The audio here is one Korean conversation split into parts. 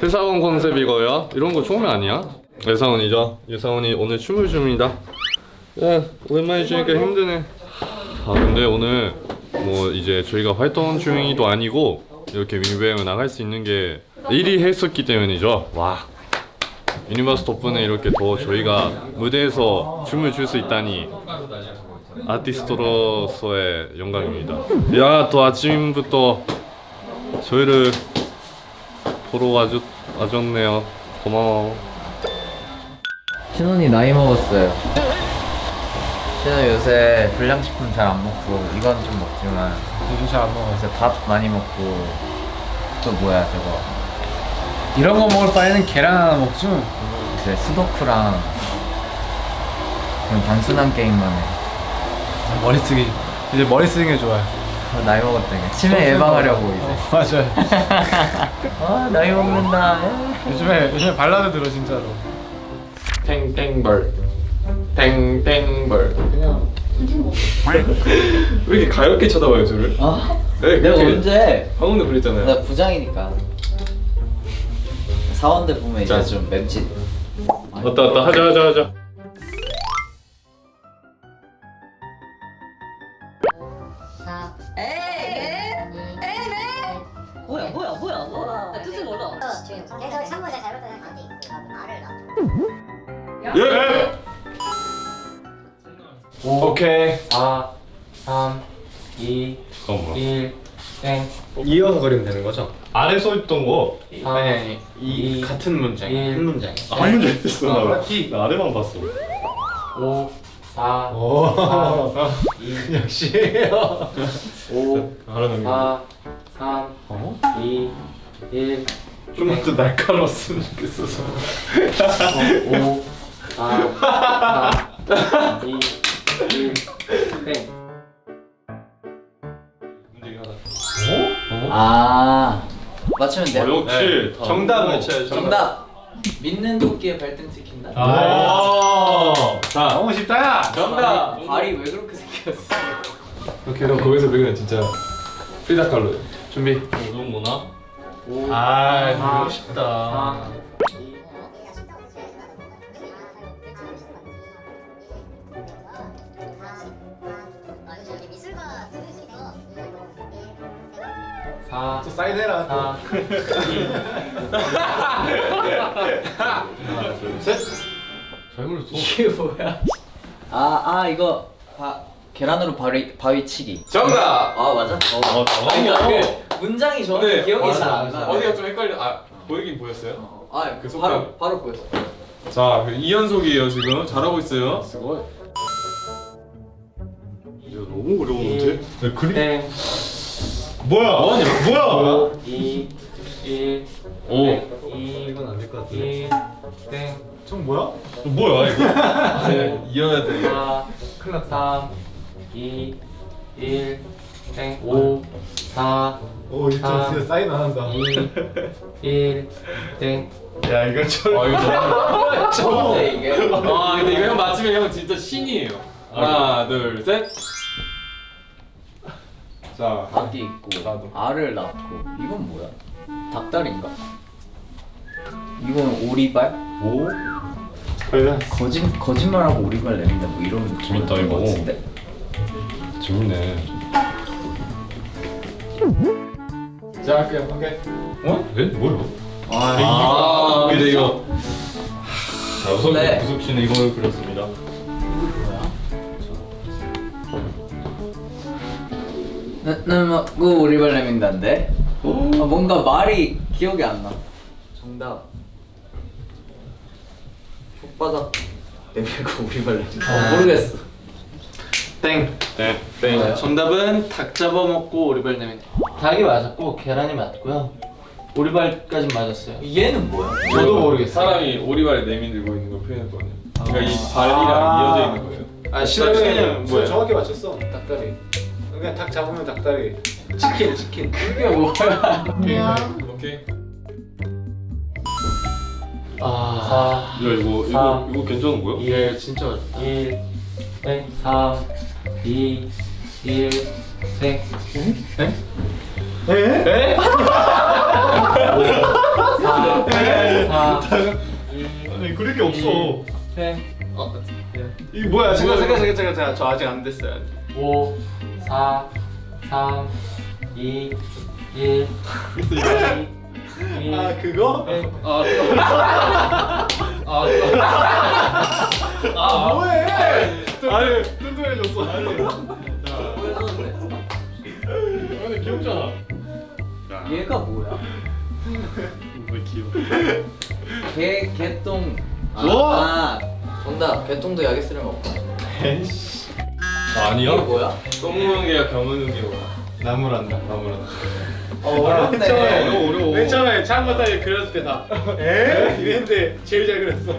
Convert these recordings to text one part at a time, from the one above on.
회사원 컨셉 이거요? 이런 거 처음이 아니야? 예사원이죠? 예사원이 오늘 춤을 춥니다. 야, 오랜만에 추니까 힘드네. 아 근데 오늘 뭐 이제 저희가 활동 중이도 아니고 이렇게 뮤직뱅을 나갈 수 있는 게 일이 했었기 때문이죠. 와, 유니버스 덕분에 이렇게 더 저희가 무대에서 춤을 출 수 있다니 아티스트로서의 영광입니다. 야, 또 아침부터 저희를 보러 와줬네요. 고마워. 신혼이 나이 먹었어요. 신혼 요새 불량식품 잘 안 먹고 이건 좀 먹지만 요즘 잘 안 먹어. 요새 밥 많이 먹고 또 뭐야 저거 이런 거 먹을 바에는 계란 하나 먹지 뭐. 이제 스도쿠랑 그냥 단순한 게임만 해. 머리 쓰기. 이제 머리 쓰는 게 좋아요. 나이 먹었다니까 치매 예방하려고 이제. 맞아요. 아 나이 먹는다. 요즘에 발라드 들어 진짜로. 땡땡벌 땡땡벌. 왜 이렇게 가볍게 쳐다봐요 저를? 네, 내가 그렇게 언제? 방금도 그랬잖아요. 나 부장이니까. 사원들 보면 이제 자. 좀 맵지. 왔다 하자. 뭐야? 뜻을 몰라. 그래서 참고자 잘못하면 안 돼. 말을 놔. 예. 오케이. 4, 3, 2, 잠깐만. 1, 땡. 이어서 그리면 되는 거죠? 아래 써 있던 거. 아니. 이 같은 문장. 일. 한 문장. 한 문제 있어. 나 그렇지. 나 아래만 봤어. 5, 4, 오. 2, 역시. 5, 알아 넘겨. 4, 3, 2, 1, 좀만 더 날카로웠으면 좋겠어서. 5, 4, 3, 2, 1, 땡. 문제긴 하다. 아 맞추면 돼. 역시 다. 정답을 외쳐야죠. 정답. 믿는 도끼에 발등 찍힌다. 자, 너무 쉽다. 정답. 발이 왜 그렇게 생겼어? 오케이. 그럼 거기서 배우면 진짜 프리다 칼로. 준비. 이건 뭐나? 5, 아, 사, 너무 쉽다. 3, 2, 여기 미술과 student이니까 4, 또 사인해라. 4, 2, 하나, 둘, 셋. 잘 그렸어. 이게 뭐야? 아 이거 계란으로 바위 치기. 정답. 아 맞아? 잠깐만. 그 문장이 저는 네, 기억이 잘 맞아, 안 나. 어디가 좀 헷갈려. 아, 보이긴 보였어요? 아 그 속담. 바로 보였어. 자, 2연속이에요 지금. 잘하고 있어요. 이제 너무 어려운데? 네, 그림. 땡. 뭐야? 뭐야? 2, 1, 오. 2, 이건 안 될 것 같아. 1, 땡. 총 뭐야? 뭐야 이거? 이어야 돼. 4, 3, 2, 1, 땡. 5, 4, 오, 이거 아. 진짜 사인 안 한다. 2, 1, 땡. 야, 이거 이거 너무. 뭔데 이게? 아, 근데 이거 형 맞추면 형 진짜 신이에요. 하나, 둘, 셋. 자, 닭이 있고 알을 낳고 이건 뭐야? 닭다리인가? 이건 오리발? 오. 거짓말하고 오리발 내린다 뭐 이런 재밌다, 그런 이거. 거 같은데? 재밌네. 자, 할게요. 한 개. 어? 네? 뭐요? 아, 근데 이거. 자, 우석 네. 우석 씨는 이걸 그렸습니다. 나는 먹고 오리발 내민다인데? 뭔가 말이 기억이 안 나. 정답. 혓바닥 내밀고 오리발 내민다. 모르겠어. 땡. 네. 뭐예요? 정답은 닭 잡아먹고 오리발 내면 닭이 맞았고 계란이 맞고요. 오리발까지 맞았어요. 얘는 뭐야? 저도 모르겠어요. 사람이 오리발에 내밀고 있는 걸 표현했거든요. 그러니까 이 발이랑 이어져 있는 거예요. 아 실험은 뭐예요? 정확히 맞췄어. 닭다리. 그냥 닭 잡으면 닭다리. 치킨. 이게 뭐야? 오케이. 아, 야, 이거 괜찮은 거야? 1, 진짜 어렵다. 1, 땡, 3, 2, 1, 땡. 땡? 에? 4, 4 아니 그럴 게 없어. 이게 뭐야? 잠깐. 저 아직 안 됐어요. 5 4 3 2 1 아 그거? 뭐해? 아니 뚱뚱해졌어. 아니 귀엽잖아. 얘가 뭐야? 왜 귀여워? 개똥. 우와! 정답. 개똥도 약에 쓰는 거 없다. 아니야? 이게 뭐야? 똥무한 개야 경우는 게 뭐야? 나무란다. 나무란다. 어렵네. 어려워. 맨 처음에 창고 따위 그렸을 때 다. 에? 이랬는데 제일 잘 그렸어.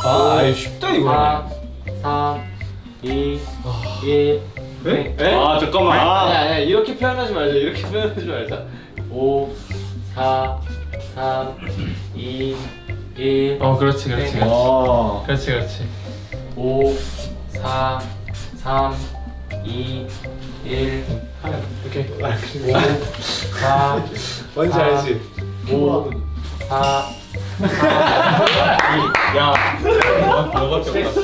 아이 쉽다 4 3 2 1 아 잠깐만. 아니야 이렇게 표현하지 말자. 이렇게 표현하지 말자. 5 4 3 2 1 그렇지. 그렇지. 5 4 3 2 1 오케이. 5 4 뭔지 알지? 5 4 너밖에 없다.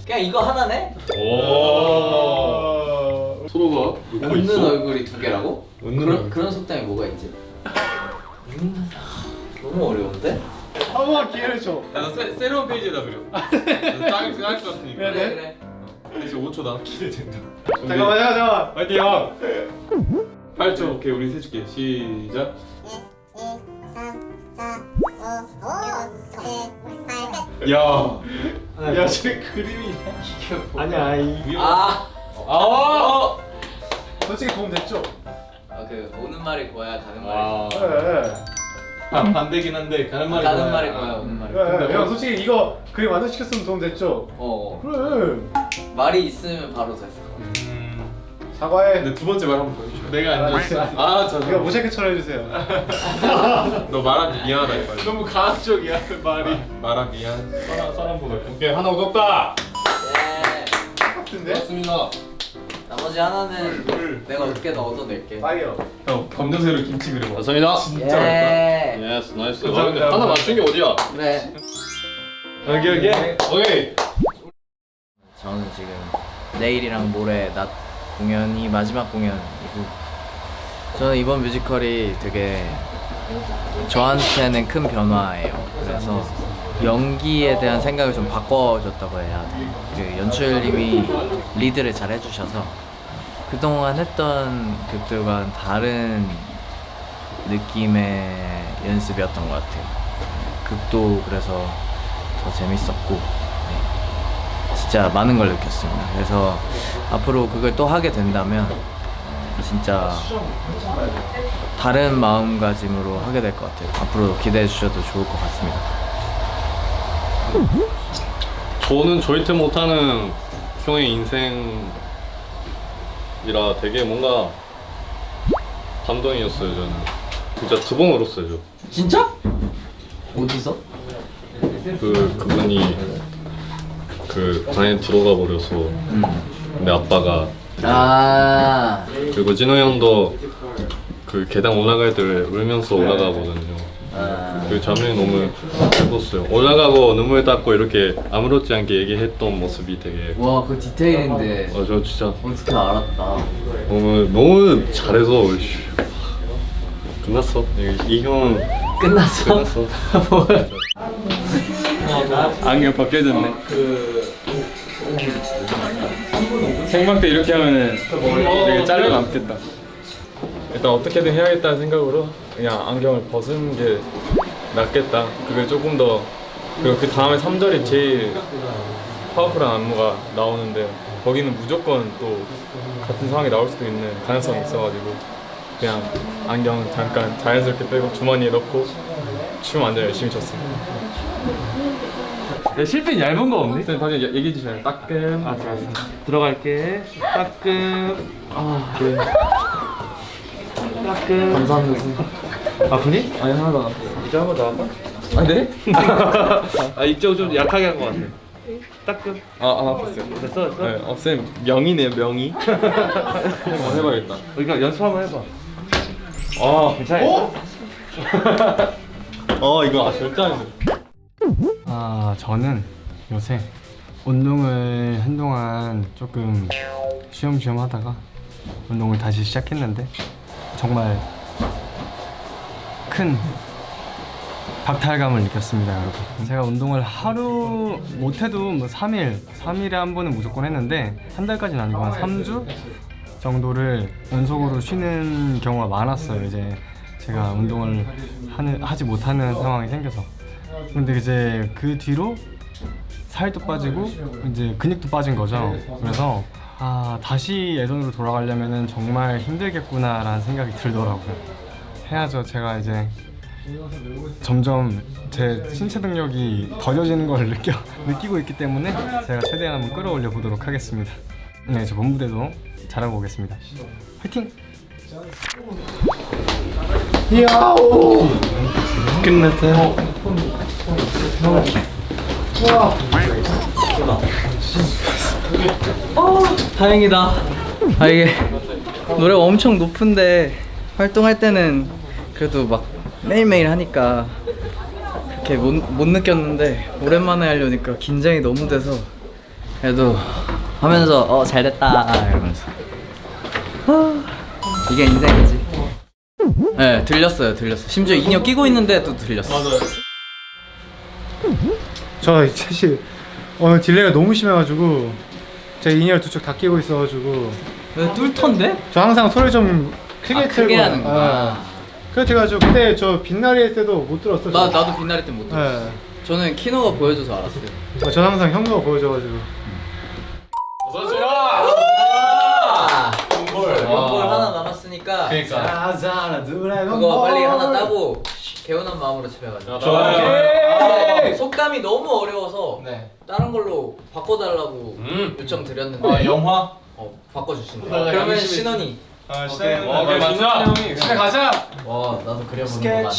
그냥 이거 하나네? 오. 서로가 웃는 얼굴이 두 개라고? 웃는 그런 속담이 뭐가 있지? 너무 어려운데? 한 번만 기회를 줘. 나 새로운 페이지에다 그려. 짤것 같으니까. 그래. 이제 5초다. 기대된다. 잠깐만. 화이팅 형. 8초. 오케이 우리 세줄게. 시작. 1, 2, 3, 4, 5, 6, 7, 8. 야. 야, 쟤 그림이 아니야. 솔직히 도움 됐죠? 그 오는 말이 고야 가는 말이 아. 그래. 반대긴 한데 가는 말이 가는 뭐야? 말이 고야 오는 말이 그래. 형 솔직히 이거 그림 완성시켰으면 도움 됐죠? 그래. 말이 있으면 바로 됐어. 사과해. 근데 두 번째 말 한번 보여줘. 내가 안 줬어. 이거 모자이크처럼 해주세요. 너 말하기 미안하다 이거. 너무 가학적이야 말이. 말하기 미안. 사람 보다. 오케이 하나 얻었다. 네. 같은데? 맞습니다. 나머지 하나는 내가 어떻게든 얻어낼게. 파이어. 형 검정색으로 김치 그려. 맞습니다. 예. 예스 나이스. 감사합니다. 하나 맞춘 게 어디야? 그래. 여기. 오케이. 저는 지금 내일이랑 모레 낮 공연이 마지막 공연이고 저는 이번 뮤지컬이 되게 저한테는 큰 변화예요. 그래서 연기에 대한 생각을 좀 바꿔줬다고 해야 돼. 그 연출님이 리드를 잘 해주셔서 그동안 했던 극들과는 다른 느낌의 연습이었던 것 같아요. 극도 그래서 더 재밌었고 진짜 많은 걸 느꼈습니다. 그래서 앞으로 그걸 또 하게 된다면 진짜 다른 마음가짐으로 하게 될 것 같아요. 앞으로 기대해 주셔도 좋을 것 같습니다. 저는 절대 못하는 형의 인생이라 되게 뭔가 감동이었어요. 저는 진짜 두 번 울었어요. 저. 진짜? 어디서? 그분이 그 방에 들어가 버려서 내 아빠가 아, 그리고 진호 형도 그 계단 올라갈 때 울면서 올라가거든요. 그 장면이 너무 예뻤어요. 올라가고 눈물 닦고 이렇게 아무렇지 않게 얘기했던 모습이 되게 와, 그 디테일인데 저 진짜 어떻게 알았다. 너무 잘해서 끝났어. 이 형은 끝났어? 끝났어. 안경 벗겨졌네. 생방 때 이렇게 하면은 되게 잘려 남겠다. 일단 어떻게든 해야겠다는 생각으로 그냥 안경을 벗은 게 낫겠다. 그게 조금 더 그리고 그 다음에 3절이 제일 파워풀한 안무가 나오는데 거기는 무조건 또 같은 상황이 나올 수도 있는 가능성이 있어가지고 그냥 안경 잠깐 자연스럽게 빼고 주머니에 넣고 춤 완전 열심히 췄습니다. 실핀 얇은 거 없니? 선생님 다시 얘기해 주세요. 따끔. 아 좋았어. 들어갈게. 따끔. 아 그래. 따끔. 감사합니다. 아프니? 아니 하나도 안 아파. 이제 한 번 더 할까? 안 돼? 아 이쪽 좀 약하게 한 거 같아. 따끔. 안 아팠어요. 됐어? 네, 쌤 명이네요 명이. 한번 해봐야겠다. 그러니까 연습 한번 해봐. 괜찮아요? 이거 절대 안 돼. 저는 요새 운동을 한동안 조금 쉬엄쉬엄 하다가 운동을 다시 시작했는데 정말 큰 박탈감을 느꼈습니다, 여러분. 제가 운동을 하루 못해도 뭐 3일에 한 번은 무조건 했는데 한 달까지는 아니고 한 3주 정도를 연속으로 쉬는 경우가 많았어요. 이제 제가 운동을 하지 못하는 상황이 생겨서. 근데 이제 그 뒤로 살도 빠지고 이제 근육도 빠진 거죠. 그래서 다시 예전으로 돌아가려면 정말 힘들겠구나라는 생각이 들더라고요. 해야죠. 제가 이제 점점 제 신체 능력이 더뎌지는 걸 느끼고 있기 때문에 제가 최대한 한번 끌어올려 보도록 하겠습니다. 네, 저 본부대도 잘하고 오겠습니다. 화이팅! 다행이다. 이게 노래가 엄청 높은데 활동할 때는 그래도 막 매일매일 하니까 그렇게 못 느꼈는데 오랜만에 하려니까 긴장이 너무 돼서 그래도 하면서 잘됐다 이러면서 이게 인생이지. 네, 들렸어요. 심지어 인형 끼고 있는데 또 들렸어. 맞아요. 저 사실 오늘 딜레이가 너무 심해가지고 제 인이어 두 쪽 다 끼고 있어가지고 왜 뚫던데? 저 항상 소리 좀 크게 틀고 크게 하는구나. 그렇게 해가지고 그때 저 빛나리 했을 때도 못 들었어. 나도 빛나리 때 못 들었어. 네. 저는 키노가 보여줘서 알았어요. 저 항상 형도가 보여줘가지고 연볼 하나 남았으니까 그러니까. 그거 빨리 하나 따고 개운한 마음으로 집에 가자. 좋아요. 속담이 너무 어려워서 네. 다른 걸로 바꿔달라고 요청 드렸는데 영화? 바꿔주신대. 그러면 신원이. 집에 가자. 와 나도 그려보는 거만.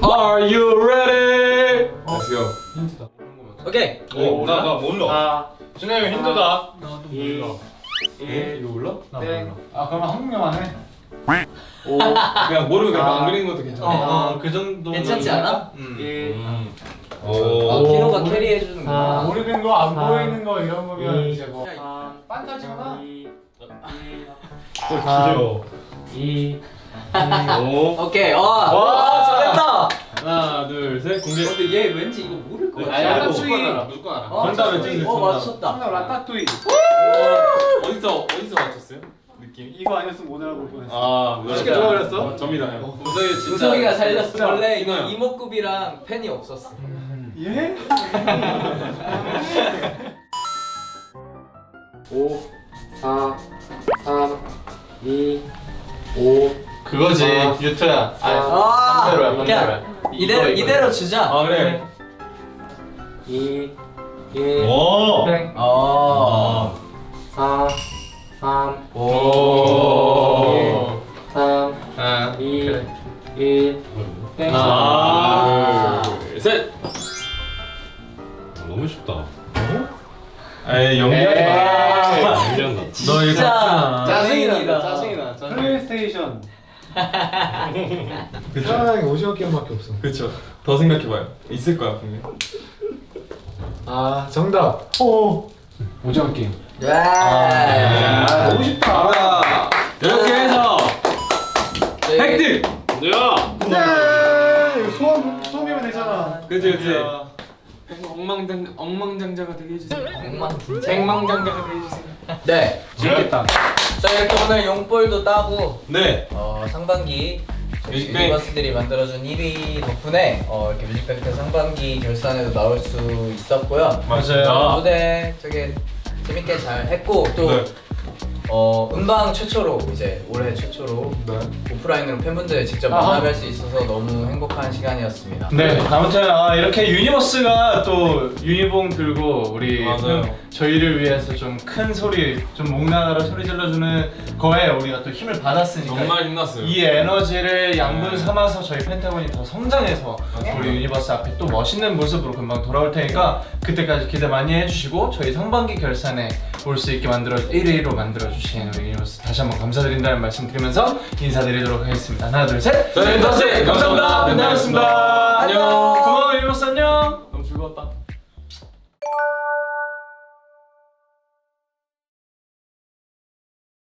Are you ready? Let's go. 오케이. 나 몰라. 준영이 형 힘들다. 이거 몰라? 나 몰라. 그러면 한국영화 해. 그냥 모르고 그냥 안 그리는 것도 괜찮아. 그 정도. 괜찮지 않아? 오. 키노가 캐리해주는구나. 모르는 거 안 보이는 거 이런 거면 이제 뭐 판타지구나. 귀여워. 2 오. 오케이. 와 잘했다. 하나, 둘, 셋. 공개. 근데 얘 왠지 이거 모를 것 같아. 알아. 무조건 알아. 무조건 알아. 정답을 찍으세요, 맞췄다. 라따뚜이. 어디서 맞췄어요? 느낌? 이거 아니었으면 못 알아볼 뻔했어. 쉽게 누가 그렸어? 접니다. 우석이 진짜. 우석이가 살렸어. 원래 이거 진짜요? 이목구비랑 펜이 없었어. 예? 5 4 3 2 5 그거지. 유토야. 반대로야, 반대로야. 그냥 이대로 주자. 그래. 2 1 오. 땡. 4 3 오. 3 2 1 땡. 하나, 둘, 셋. 너무 쉽다. 에이 연기하지 마. 연기한다. 너 이거 진짜 짜증이다. 짜증이다. 플레이스테이션. 사랑이 오징어 게임밖에 없어. 그쵸. 더 생각해봐요. 있을 거야 분명. 정답. 오징어 게임. 너무 쉽다. 이렇게 해서 획득. 야. 네. 소음이면 되잖아. 그치. 엉망장자가 되게 해주세요. 엉망진짜. 엉망장자가 되게 해주세요. 네. 재밌겠다. 자 이렇게 오늘 용볼도 따고 네. 상반기 뮤직뱅크. 유니버스들이 만들어준 1위 덕분에 이렇게 뮤직뱅크 상반기 결산에도 나올 수 있었고요. 맞아요. 무대 되게 재밌게 잘 했고 또 네. 음방 최초로 이제 올해 최초로 오프라인으로 팬분들 직접 만나뵐 수 있어서 너무 행복한 시간이었습니다. 네, 아무튼 이렇게 유니버스가 또 유니봉 들고 우리 맞아요. 저희를 위해서 좀 큰 소리, 좀 목나라로 소리 질러주는 거에 우리가 또 힘을 받았으니까 정말 힘났어요. 이 에너지를 양분 삼아서 저희 펜타곤이 더 성장해서 우리 유니버스 앞에 또 멋있는 모습으로 금방 돌아올 테니까 그때까지 기대 많이 해주시고 저희 상반기 결산에 볼 수 있게 만들어 1위로 만들어 주신 우리 유니버스 다시 한번 감사드린다는 말씀 드리면서 인사드리도록 하겠습니다. 하나 둘 셋. 저는 인터씨 감사합니다. 맨날 뵙겠습니다. 안녕. 고마워 유니버스 안녕. 너무 즐거웠다.